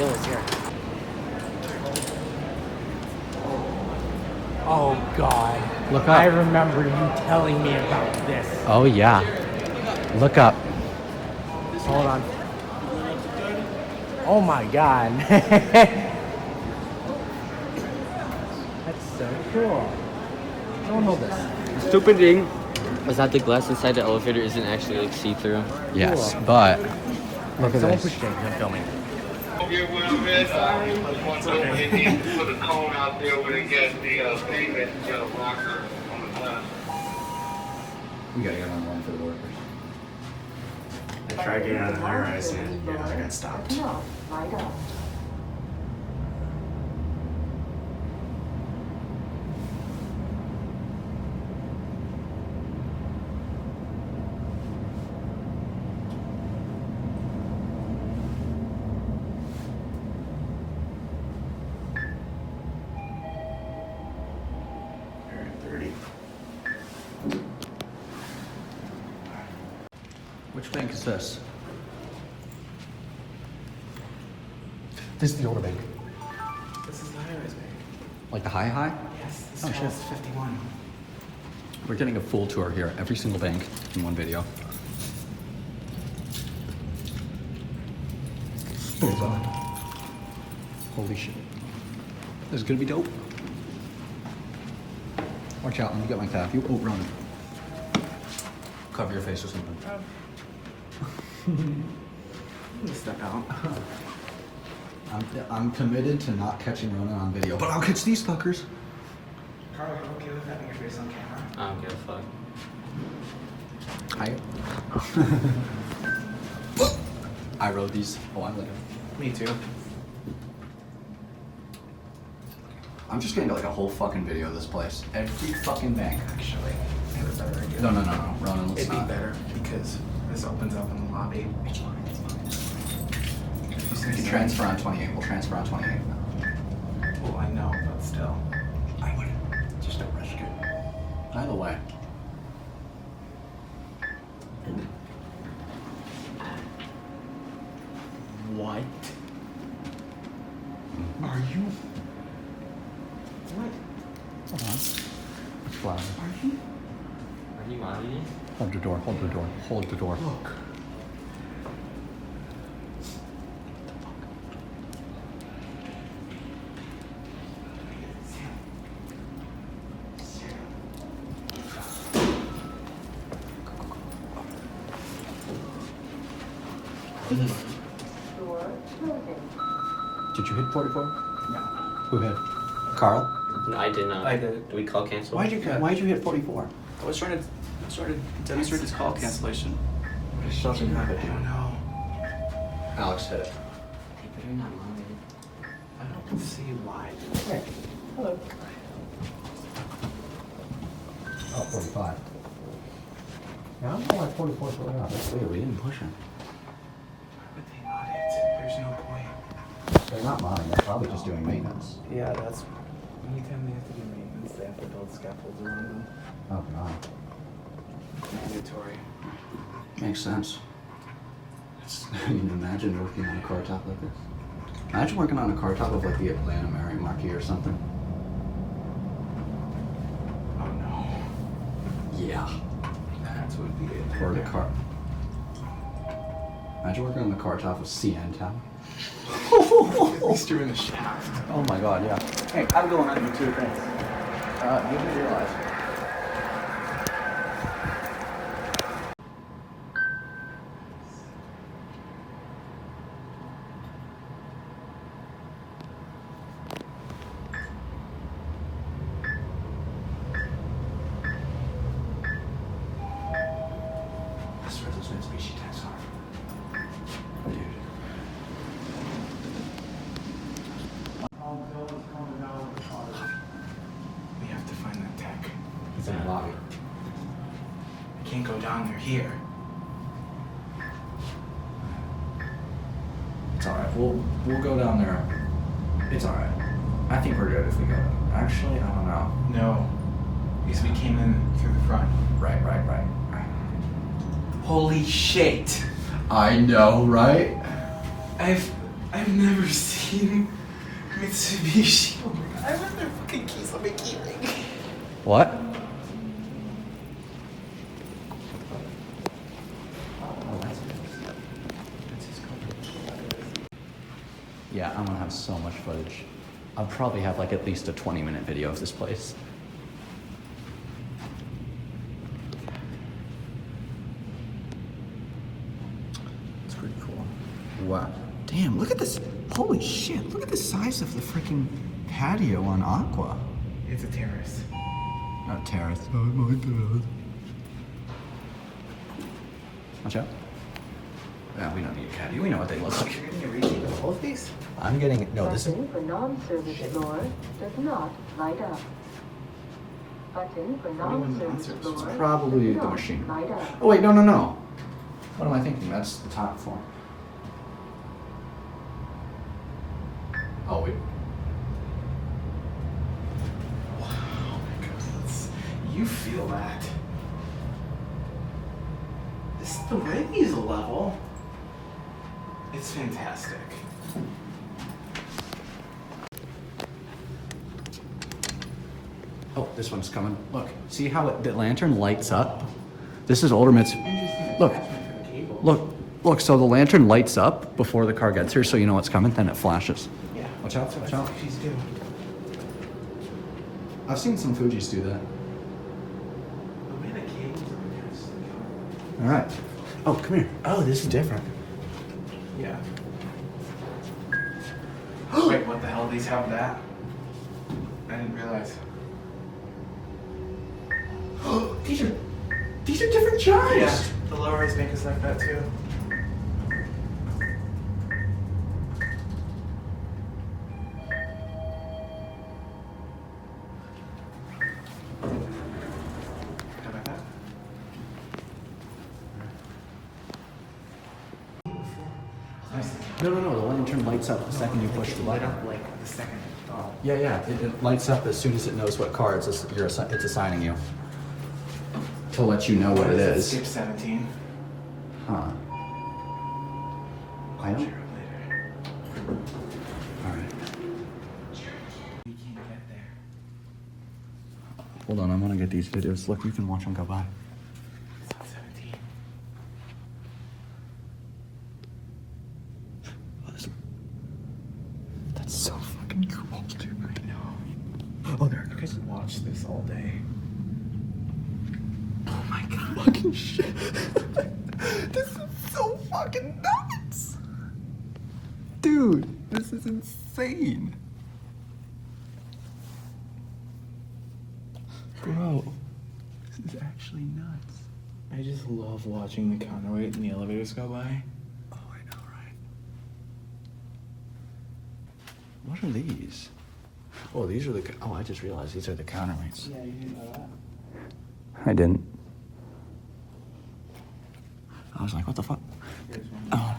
Gearless here. Oh God. Look up. I remember you telling me about this. Oh yeah. Look up. Hold on. Oh my God. That's so cool. Don't hold this. Stupid thing is that the glass inside the elevator isn't actually like see-through. Yes, but look at Someone this. push it. I'm filming. You're well, man. Once over, they need to put a cone out there where they get the payment locker on the glass. We gotta get on one for the workers. I tried getting on the high rise and I got stopped. No, right up. You're at 30. Which bank is this? This is the older bank. This is the high rise bank. Like the high? Yes, this Oh, is shit. 51. We're getting a full tour here, every single bank in one video. Holy shit. This is gonna be dope. Watch out, let me get my cap. You run. Cover your face or something. Step out. I'm committed to not catching Ronan on video, but I'll catch these fuckers. Carl, are you okay with having your face on camera? I don't give a fuck. I rode these a while ago. Me too. I'm just getting like a whole fucking video of this place. Every fucking bank. Actually, I have a better idea. No. Ronan, let's It'd be not. better because this opens up in the lobby. It's fine. We can transfer on 28. We'll transfer on 28. Well, I know, but still. I wouldn't. Just don't risk it. Either way. What? Are you? What? Hold on. It's loud. Are you? Are you modeling? Hold the door. Hold the door. Hold the door. Look. Door closing. Did you hit 44? No. Who hit? Carl? No, I did not. I did. Do we call cancel? Why'd you hit 44? I was trying to demonstrate this call cancellation. It just doesn't have I it. don't know. Alex hit it. But you're not modeling. I don't see why. Hey. Hello. Oh, 45. Yeah, I don't know why 44 is going up. That's weird. We didn't push him. But they audit. There's no point. They're not mine. They're probably just doing maintenance. Yeah, that's. Anytime they have to do maintenance, they have to build scaffolds around them. Oh, God. Mandatory. Makes sense. I mean, imagine working on a car top like this. Imagine working on a car top of like the Atlanta Marquis or something. Oh no. Yeah. That would be it. Or the car. Imagine working on the car top of CN Tower. At least you're in the shaft. Oh my God, yeah. Hey, I'm going on you too, thanks. You didn't realize. I swear those Mitsubishi tanks are. Dude. We have to find that tech. It's in the lobby. I can't go down there here. It's alright. We'll go down there. It's alright. I think we're good if we go. Actually, I don't know. No. Because we came in through the front. Right. Holy shit! I know, right? I've I've never seen Mitsubishi. Oh my God, I left their fucking keys on my key ring. What? Yeah, I'm gonna have so much footage. I'll probably have like at least a 20-minute video of this place. It's pretty cool. Wow. Damn, look at this. Holy shit, look at the size of the freaking patio on Aqua. It's a terrace. Not terrace. Oh my God. Watch out. Yeah, we don't need a caddy. We know what they look like. You're getting a reading of both these? I'm getting, no, this is, Button for non-service floor does not light up. Button for non-service non-service? floor it's probably does the not machine. light up. Oh wait, no, no, no. What am I thinking? That's the top floor. Oh wait. Wow, oh my goodness. You feel that. This, the way these level, it's fantastic. Oh, this one's coming. Look, see how the lantern lights up? This is older Look, look, so the lantern lights up before the car gets here so you know what's coming, then it flashes. Yeah. Watch out, watch out. She's doing. I've seen some Fujis do that. The way the cables are just. All right. Oh, come here. Oh, this is different. Yeah. Wait, what the hell? These have that? I didn't realize. These are different chimes. Yeah, the lower eyes make us like that too. How about that? No, no, no. The lantern lights up the second you push the Light button. up like the second. Oh. Yeah, yeah. It lights up as soon as it knows what car it's assigning you. To let you know what it is. Skip 17. Huh. I Cheer don't. up later. All right. We can't get there. Hold on. I want to get these videos. Look, you can watch them go by. It's not 17. That's so fucking cool, dude. I know. Oh, there. You could watch this all day. Oh my god. Fucking shit. This is so fucking nuts. Dude, this is insane. Bro, this is actually nuts. I just love watching the counterweight and the elevators go by. Oh, I know, right? What are these? Oh, these are the. Oh, I just realized these are the counterweights. Yeah, you didn't know that. I didn't. I was like, what the fuck? Here's one. Oh